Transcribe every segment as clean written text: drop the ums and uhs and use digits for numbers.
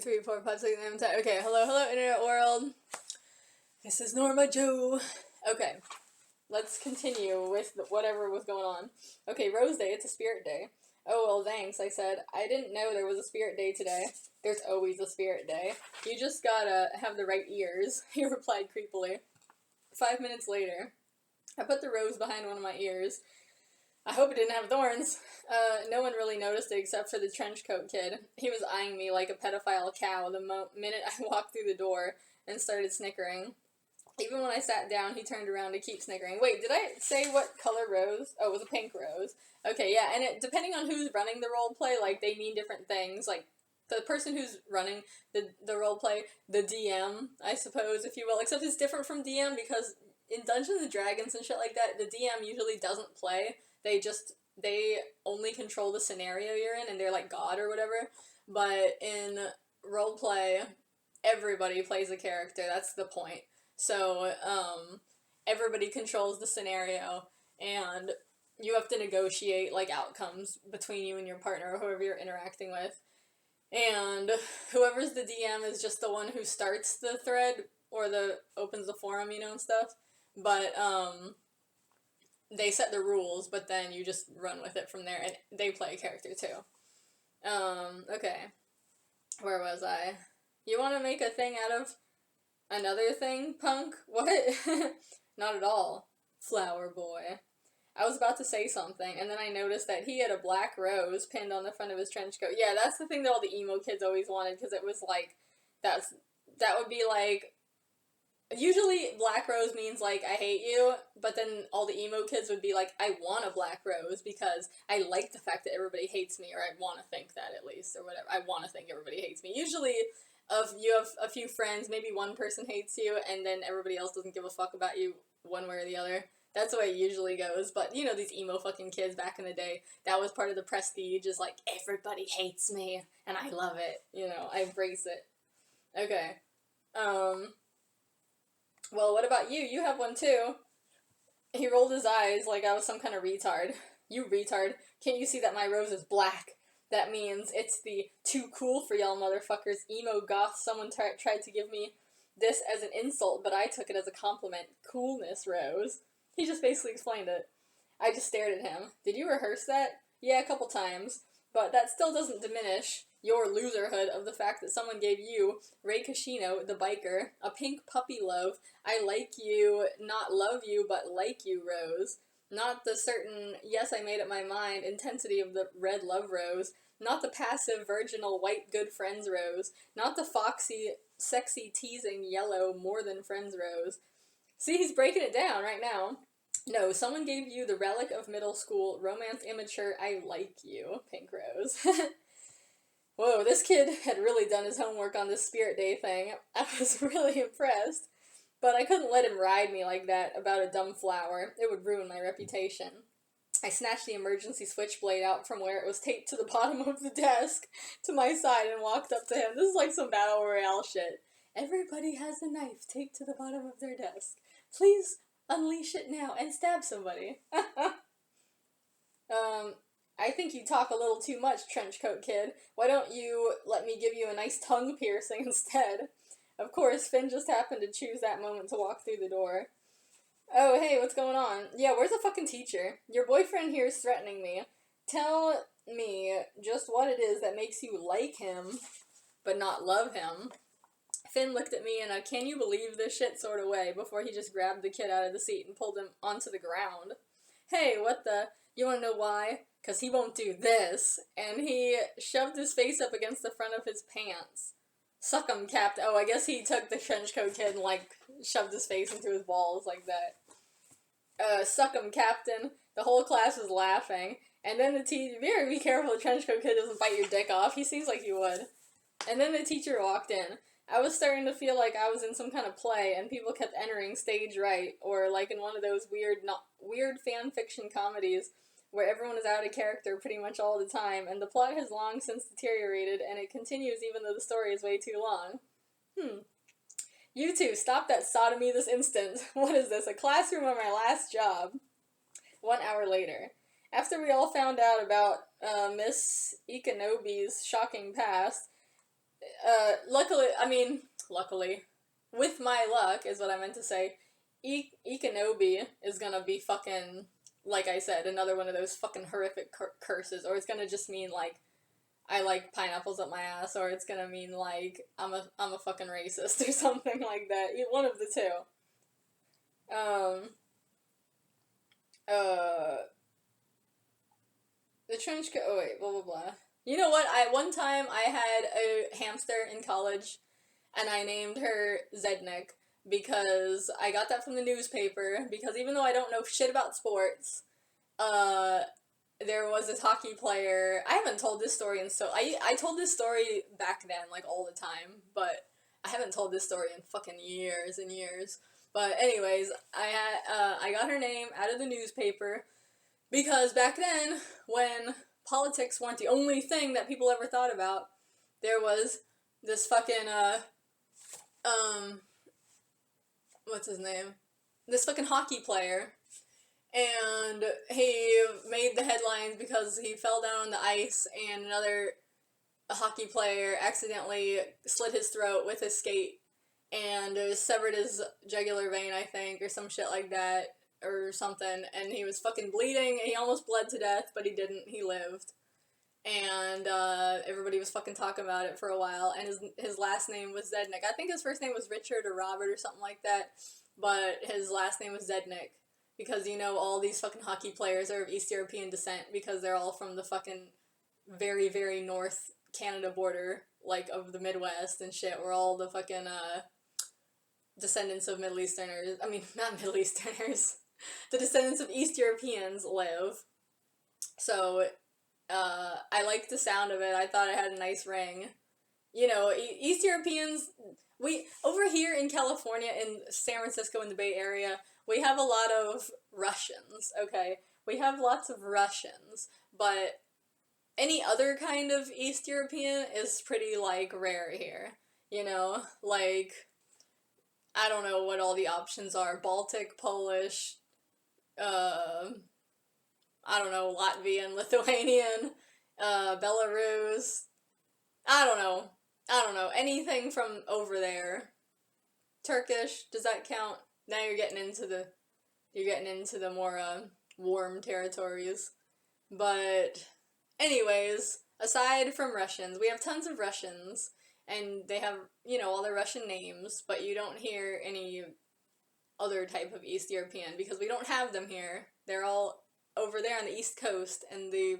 3, 4, 5, 6, 7, 10. Okay, hello, internet world. This is Norma Joe. Okay, let's continue with whatever was going on. Okay, Rose Day, it's a spirit day. Oh, well, thanks, I said. I didn't know there was a spirit day today. There's always a spirit day. You just gotta have the right ears, he replied creepily. 5 minutes later, I put the rose behind one of my ears. I hope it didn't have thorns. No one really noticed it except for the trench coat kid. He was eyeing me like a pedophile cow the minute I walked through the door and started snickering. Even when I sat down, he turned around to keep snickering. Wait, did I say what color rose? Oh, it was a pink rose. Okay, yeah, and depending on who's running the role play, like, they mean different things. Like, the person who's running the role play, the DM, I suppose, if you will. Except it's different from DM because in Dungeons & Dragons and shit like that, the DM usually doesn't play. They only control the scenario you're in, and they're like God or whatever. But in roleplay, everybody plays a character. That's the point. So, everybody controls the scenario, and you have to negotiate, like, outcomes between you and your partner or whoever you're interacting with. And whoever's the DM is just the one who starts the thread, or opens the forum, and stuff. But, they set the rules, but then you just run with it from there, and they play a character too. Okay. Where was I? You want to make a thing out of another thing, punk? What? Not at all, flower boy. I was about to say something, and then I noticed that he had a black rose pinned on the front of his trench coat. Yeah, that's the thing that all the emo kids always wanted, because it was like, that would be like, usually black rose means, like, I hate you, but then all the emo kids would be like, I want a black rose because I like the fact that everybody hates me, or I want to think that at least, or whatever. I want to think everybody hates me. Usually, you have a few friends, maybe one person hates you, and then everybody else doesn't give a fuck about you one way or the other. That's the way it usually goes, but, these emo fucking kids back in the day, that was part of the prestige, is like, everybody hates me, and I love it, I embrace it. Okay, well, what about you? You have one too. He rolled his eyes like I was some kind of retard. You retard. Can't you see that my rose is black? That means it's the too cool for y'all motherfuckers emo goth. Someone tried to give me this as an insult, but I took it as a compliment. Coolness rose. He just basically explained it. I just stared at him. Did you rehearse that? Yeah, a couple times. But that still doesn't diminish your loserhood of the fact that someone gave you, Ray Kashino, the biker, a pink puppy love, I like you, not love you, but like you rose. Not the certain, yes, I made up my mind, intensity of the red love rose. Not the passive, virginal, white, good friends rose. Not the foxy, sexy, teasing, yellow, more than friends rose. See, he's breaking it down right now. No, someone gave you the relic of middle school, romance immature, I like you, pink rose. Whoa, this kid had really done his homework on this Spirit Day thing. I was really impressed. But I couldn't let him ride me like that about a dumb flower. It would ruin my reputation. I snatched the emergency switchblade out from where it was taped to the bottom of the desk to my side and walked up to him. This is like some battle royale shit. Everybody has a knife taped to the bottom of their desk. Please unleash it now and stab somebody. I think you talk a little too much, trenchcoat kid. Why don't you let me give you a nice tongue piercing instead? Of course, Finn just happened to choose that moment to walk through the door. Oh, hey, what's going on? Yeah, where's the fucking teacher? Your boyfriend here is threatening me. Tell me just what it is that makes you like him, but not love him. Finn looked at me in a can you believe this shit sort of way before he just grabbed the kid out of the seat and pulled him onto the ground. Hey, what the? You wanna know why? 'Cause he won't do this. And he shoved his face up against the front of his pants. Suck 'em, Captain. Oh, I guess he took the trenchcoat kid and, like, shoved his face into his balls like that. Suck 'em, Captain. The whole class was laughing. And then the teacher, be careful the trenchcoat kid doesn't bite your dick off. He seems like he would. And then the teacher walked in. I was starting to feel like I was in some kind of play, and people kept entering stage right, or like in one of those weird fan fiction comedies where everyone is out of character pretty much all the time, and the plot has long since deteriorated, and it continues even though the story is way too long. You two, stop that sodomy this instant. What is this, a classroom or my last job? 1 hour later. After we all found out about Miss Ikanobi's shocking past, luckily, with my luck is what I meant to say. Ikanobi is gonna be fucking, like I said, another one of those fucking horrific curses, or it's gonna just mean like I like pineapples up my ass, or it's gonna mean like I'm a fucking racist or something like that. One of the two. Um. The trench coat. Oh wait, blah blah blah. You know what? One time I had a hamster in college, and I named her Zednik because I got that from the newspaper. Because even though I don't know shit about sports, uh, there was this hockey player. I haven't told this story I told this story back then like all the time, but I haven't told this story in fucking years and years. But anyways, I got her name out of the newspaper because back then, when politics weren't the only thing that people ever thought about, there was this fucking what's his name? This fucking hockey player, and he made the headlines because he fell down on the ice and another hockey player accidentally slit his throat with his skate and severed his jugular vein, I think, or some shit like that, or something, and he was fucking bleeding, and he almost bled to death, but he didn't, he lived. And everybody was fucking talking about it for a while, and his last name was Zednik. I think his first name was Richard or Robert or something like that, but his last name was Zednik, because, you know, all these fucking hockey players are of East European descent, because they're all from the fucking very, very north Canada border, like, of the Midwest and shit, where all the fucking, descendants of Middle Easterners, I mean, not Middle Easterners, the descendants of East Europeans live. So, I liked the sound of it. I thought it had a nice ring. You know, East Europeans, over here in California, in San Francisco, in the Bay Area, we have a lot of Russians, okay? We have lots of Russians, but any other kind of East European is pretty, like, rare here. You know? Like, I don't know what all the options are. Baltic, Polish, I don't know, Latvian, Lithuanian, Belarus. I don't know. Anything from over there. Turkish, does that count? Now you're getting into the more warm territories. But anyways, aside from Russians, we have tons of Russians, and they have, you know, all their Russian names, but you don't hear any other type of East European because we don't have them here. They're all over there on the East Coast and the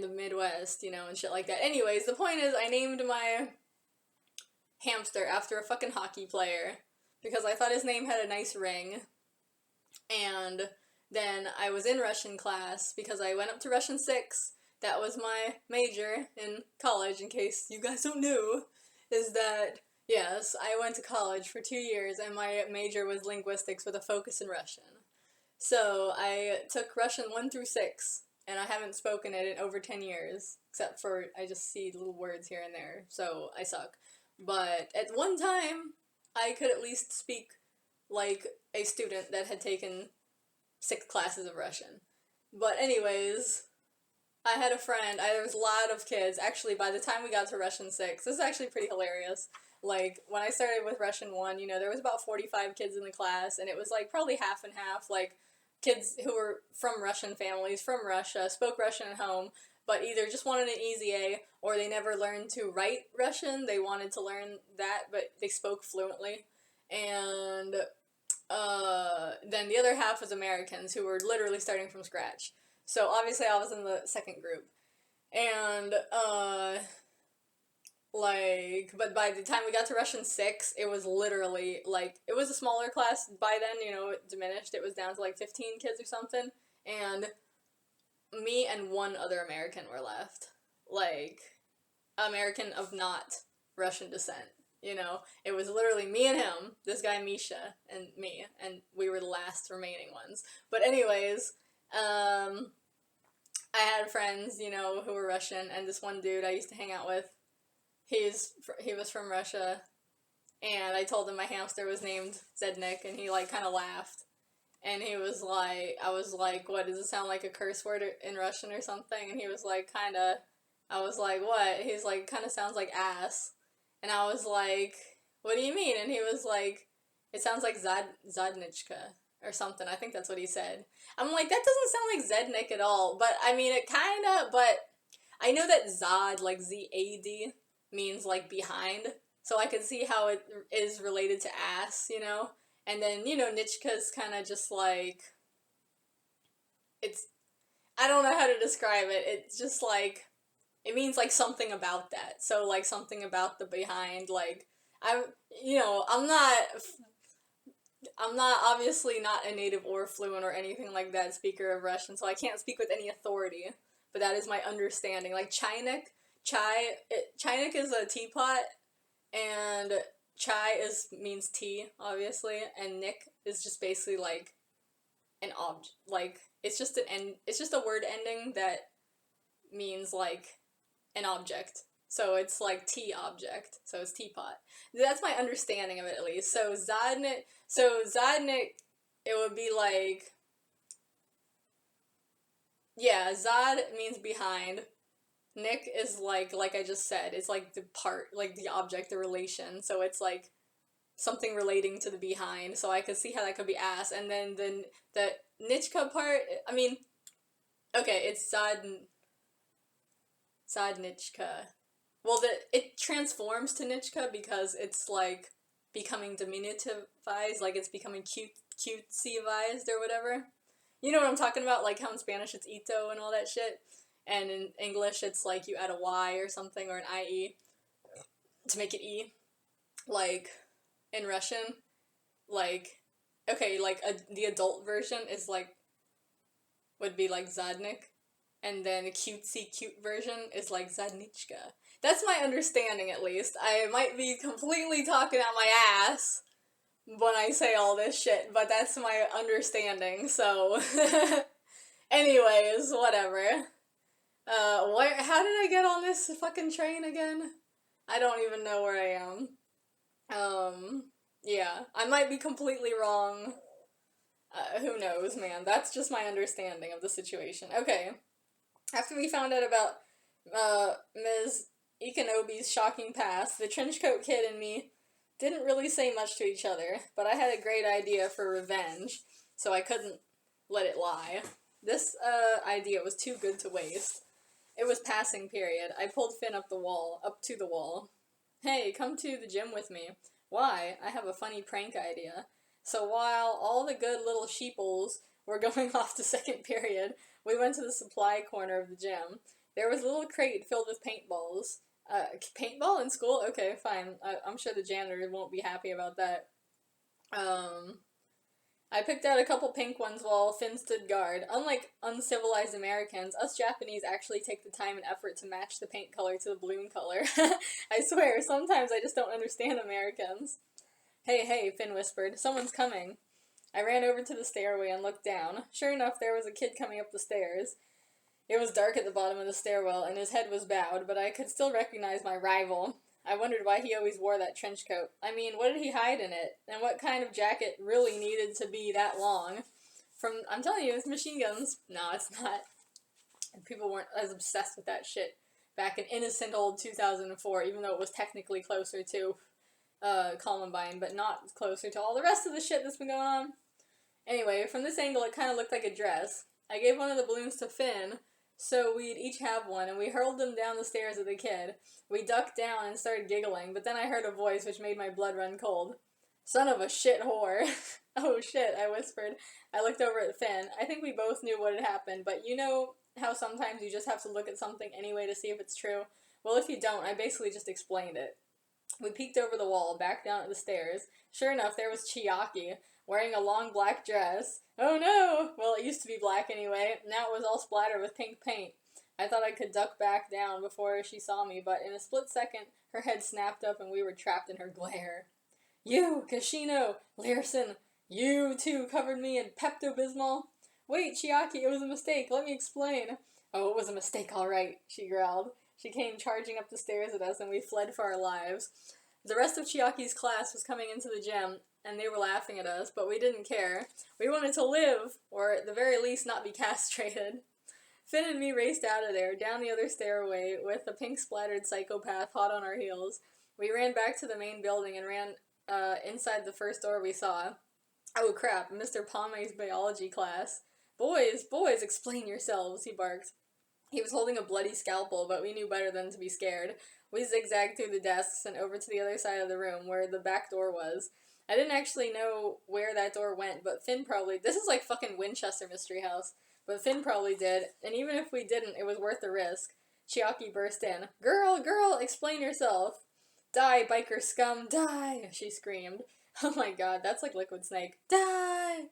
Midwest, you know, and shit like that. Anyways, the point is I named my hamster after a fucking hockey player because I thought his name had a nice ring. And then I was in Russian class because I went up to Russian 6. That was my major in college, in case you guys don't know, is that, yes, I went to college for 2 years and my major was linguistics with a focus in Russian. So I took Russian 1 through 6, and I haven't spoken it in over 10 years, except for I just see little words here and there, so I suck. But at one time, I could at least speak like a student that had taken 6 classes of Russian. But anyways, I had a friend, there was a lot of kids, actually by the time we got to Russian 6, this is actually pretty hilarious. Like, when I started with Russian 1, you know, there was about 45 kids in the class, and it was like probably half and half, like, kids who were from Russian families, from Russia, spoke Russian at home, but either just wanted an easy A, or they never learned to write Russian, they wanted to learn that, but they spoke fluently. And then the other half was Americans who were literally starting from scratch. So obviously I was in the second group. And, but by the time we got to Russian 6, it was literally, like, it was a smaller class by then, you know, it diminished, it was down to, like, 15 kids or something, and me and one other American were left. Like, American of not Russian descent, you know? It was literally me and him, this guy Misha, and me, and we were the last remaining ones. But anyways, I had friends, you know, who were Russian, and this one dude I used to hang out with, he was from Russia, and I told him my hamster was named Zednik, and he, like, kind of laughed, and he was like, I was like, what, does it sound like a curse word in Russian or something? And he was like, kinda. I was like, what? He's like, kinda sounds like ass. And I was like, what do you mean? And he was like, it sounds like Zadnichka or something. I think that's what he said. I'm like, that doesn't sound like Zednik at all. But I mean, it kinda, but I know that Zad, like Z-A-D, means like behind. So I can see how it is related to ass, you know? And then, you know, Nichka's kind of just like, it's, I don't know how to describe it. It's just like, it means like something about that. So like something about the behind, like, I'm, you know, I'm not obviously not a native or fluent or anything like that speaker of Russian, so I can't speak with any authority. But that is my understanding. Like Chinik is a teapot, and chai means tea, obviously, and nick is just basically like an like it's just a word ending that means like an object. So it's like tea object. So it's teapot. That's my understanding of it, at least. So Zadnik, it would be like, yeah, Zad means behind. Nick is like I just said, it's like the part, like the object, the relation. So it's like something relating to the behind. So I could see how that could be ass. And then the Nichka part, I mean, okay, it's Zadnichka. Well, it transforms to Nichka because it's like becoming diminutivized, like it's becoming cutesy-vized or whatever. You know what I'm talking about? Like how in Spanish it's ito and all that shit. And in English it's like you add a Y or something or an IE to make it E. Like in Russian, like, okay, like the adult version is like, would be like Zadnik. And then the cutesy cute version is like Zadnichka. That's my understanding, at least. I might be completely talking out my ass when I say all this shit, but that's my understanding, so... Anyways, whatever. How did I get on this fucking train again? I don't even know where I am. Yeah. I might be completely wrong. Who knows, man. That's just my understanding of the situation. Okay. After we found out about, Ms. Ikanobi's shocking past, the trenchcoat kid and me didn't really say much to each other, but I had a great idea for revenge, so I couldn't let it lie. This, idea was too good to waste. It was passing period. I pulled Finn up to the wall. Hey, come to the gym with me. Why? I have a funny prank idea. So while all the good little sheeples were going off to second period, we went to the supply corner of the gym. There was a little crate filled with paintballs. Paintball in school? Okay, fine. I'm sure the janitor won't be happy about that. I picked out a couple pink ones while Finn stood guard. Unlike uncivilized Americans, us Japanese actually take the time and effort to match the paint color to the balloon color. I swear, sometimes I just don't understand Americans. Hey, hey, Finn whispered. Someone's coming. I ran over to the stairway and looked down. Sure enough, there was a kid coming up the stairs. It was dark at the bottom of the stairwell, and his head was bowed, but I could still recognize my rival. I wondered why he always wore that trench coat. I mean, what did he hide in it? And what kind of jacket really needed to be that long? I'm telling you, it's machine guns. No, it's not. People weren't as obsessed with that shit back in innocent old 2004, even though it was technically closer to Columbine, but not closer to all the rest of the shit that's been going on. Anyway, from this angle, it kind of looked like a dress. I gave one of the balloons to Finn, so we'd each have one, and we hurled them down the stairs at the kid. We ducked down and started giggling, but then I heard a voice which made my blood run cold. Son of a shit whore. Oh shit, I whispered. I looked over at Finn. I think we both knew what had happened, but you know how sometimes you just have to look at something anyway to see if it's true? Well, if you don't, I basically just explained it. We peeked over the wall, back down at the stairs. Sure enough, there was Chiaki, wearing a long black dress. Oh no! Well, it used to be black anyway. Now it was all splattered with pink paint. I thought I could duck back down before she saw me, but in a split second, her head snapped up and we were trapped in her glare. You, Kashino, Learson, you too covered me in Pepto-Bismol. Wait, Chiaki, it was a mistake. Let me explain. Oh, it was a mistake, all right, she growled. She came charging up the stairs at us, and we fled for our lives. The rest of Chiaki's class was coming into the gym, and they were laughing at us, but we didn't care. We wanted to live, or at the very least not be castrated. Finn and me raced out of there, down the other stairway, with a pink-splattered psychopath hot on our heels. We ran back to the main building and ran inside the first door we saw. Oh crap, Mr. Pome's biology class. Boys, boys, explain yourselves, he barked. He was holding a bloody scalpel, but we knew better than to be scared. We zigzagged through the desks and over to the other side of the room, where the back door was. I didn't actually know where that door went, but Finn probably... This is like fucking Winchester Mystery House. But Finn probably did, and even if we didn't, it was worth the risk. Chiaki burst in. Girl, girl, explain yourself. Die, biker scum, die, she screamed. Oh my god, that's like Liquid Snake. Die!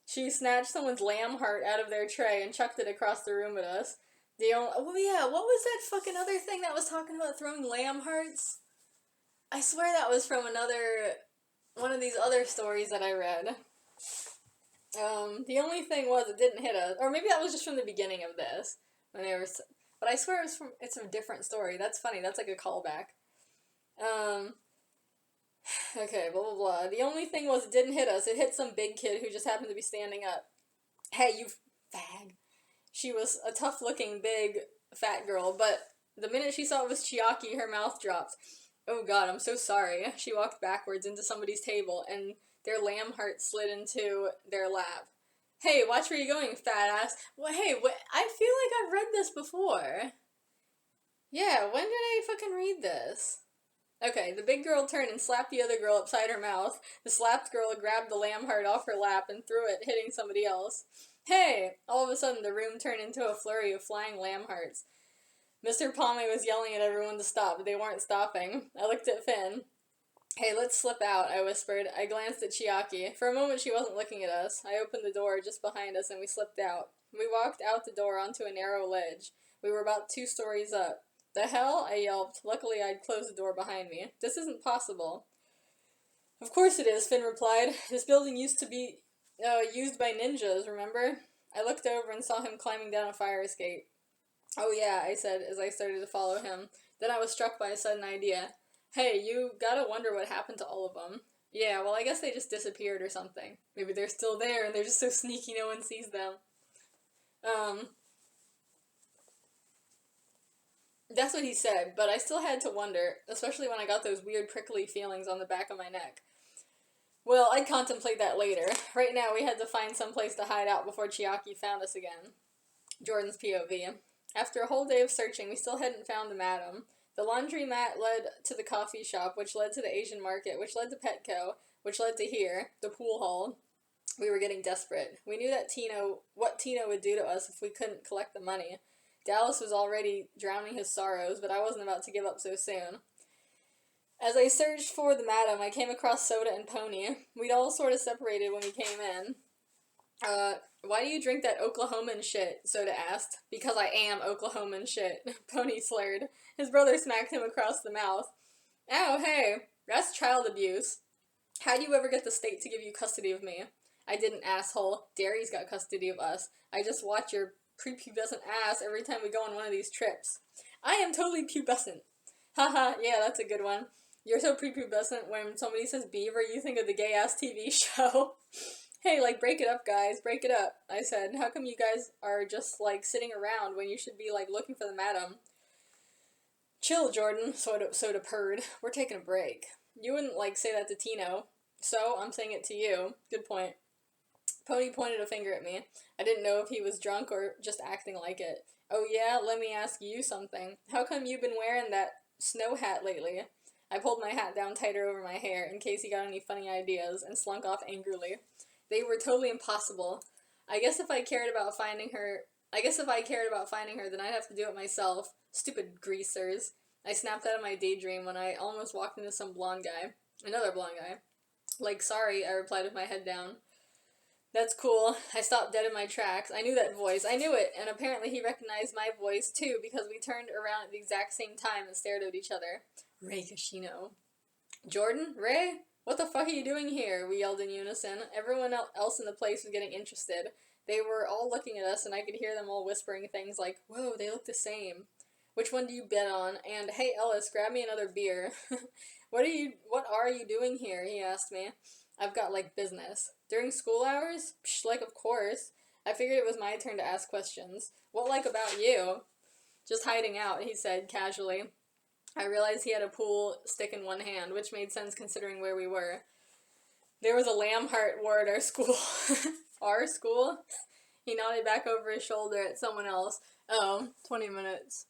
She snatched someone's lamb heart out of their tray and chucked it across the room at us. Oh yeah, what was that fucking other thing that was talking about throwing lamb hearts? I swear that was from one of these other stories that I read. The only thing was it didn't hit us, or maybe that was just from the beginning of this, when they were, but I swear it's a different story. That's funny, that's like a callback. Okay, blah blah blah. The only thing was it didn't hit us, it hit some big kid who just happened to be standing up. Hey, you fag. She was a tough-looking, big, fat girl, but the minute she saw it was Chiaki, her mouth dropped. Oh god, I'm so sorry. She walked backwards into somebody's table, and their lamb heart slid into their lap. Hey, watch where you're going, fat ass. Well, hey, I feel like I've read this before. Yeah, when did I fucking read this? Okay, the big girl turned and slapped the other girl upside her mouth. The slapped girl grabbed the lamb heart off her lap and threw it, hitting somebody else. Hey! All of a sudden, the room turned into a flurry of flying lamb hearts. Mr. Pome was yelling at everyone to stop, but they weren't stopping. I looked at Finn. Hey, let's slip out, I whispered. I glanced at Chiaki. For a moment, she wasn't looking at us. I opened the door just behind us, and we slipped out. We walked out the door onto a narrow ledge. We were about 2 stories up. The hell? I yelped. Luckily, I'd closed the door behind me. This isn't possible. Of course it is, Finn replied. This building used to be used by ninjas, remember? I looked over and saw him climbing down a fire escape. Oh yeah, I said as I started to follow him. Then I was struck by a sudden idea. Hey, you gotta wonder what happened to all of them. Yeah, well I guess they just disappeared or something. Maybe they're still there and they're just so sneaky no one sees them. That's what he said, but I still had to wonder, especially when I got those weird prickly feelings on the back of my neck. Well, I'd contemplate that later. Right now, we had to find some place to hide out before Chiaki found us again. Jordan's POV. After a whole day of searching, we still hadn't found the madam. The laundromat led to the coffee shop, which led to the Asian market, which led to Petco, which led to here, the pool hall. We were getting desperate. We knew that what Tino would do to us if we couldn't collect the money. Dallas was already drowning his sorrows, but I wasn't about to give up so soon. As I searched for the madam, I came across Soda and Pony. We'd all sort of separated when we came in. Why do you drink that Oklahoman shit? Soda asked. Because I am Oklahoman shit, Pony slurred. His brother smacked him across the mouth. Ow, hey, that's child abuse. How do you ever get the state to give you custody of me? I didn't, asshole. Derry's got custody of us. I just watch your prepubescent ass every time we go on one of these trips. I am totally pubescent. Haha, yeah, that's a good one. You're so prepubescent when somebody says beaver, you think of the gay-ass TV show. Hey, like, break it up, guys, break it up, I said. How come you guys are just, like, sitting around when you should be, like, looking for the madam? Chill, Jordan, Soda purred. We're taking a break. You wouldn't, like, say that to Tino. So, I'm saying it to you. Good point. Pony pointed a finger at me. I didn't know if he was drunk or just acting like it. Oh yeah, let me ask you something. How come you've been wearing that snow hat lately? I pulled my hat down tighter over my hair in case he got any funny ideas and slunk off angrily. They were totally impossible. I guess if I cared about finding her, then I'd have to do it myself. Stupid greasers. I snapped out of my daydream when I almost walked into some blonde guy. Another blonde guy. Like, sorry, I replied with my head down. That's cool. I stopped dead in my tracks. I knew that voice. I knew it, and apparently he recognized my voice, too, because we turned around at the exact same time and stared at each other. Ray Kashino. Jordan? Ray? What the fuck are you doing here? We yelled in unison. Everyone else in the place was getting interested. They were all looking at us, and I could hear them all whispering things like, whoa, they look the same. Which one do you bet on? And, hey, Ellis, grab me another beer. What are you doing here? He asked me. I've got, like, business. During school hours? Psh, like, of course. I figured it was my turn to ask questions. What, like, about you? Just hiding out, he said, casually. I realized he had a pool stick in one hand, which made sense considering where we were. There was a lamb heart war at our school. Our school? He nodded back over his shoulder at someone else. Oh, 20 minutes.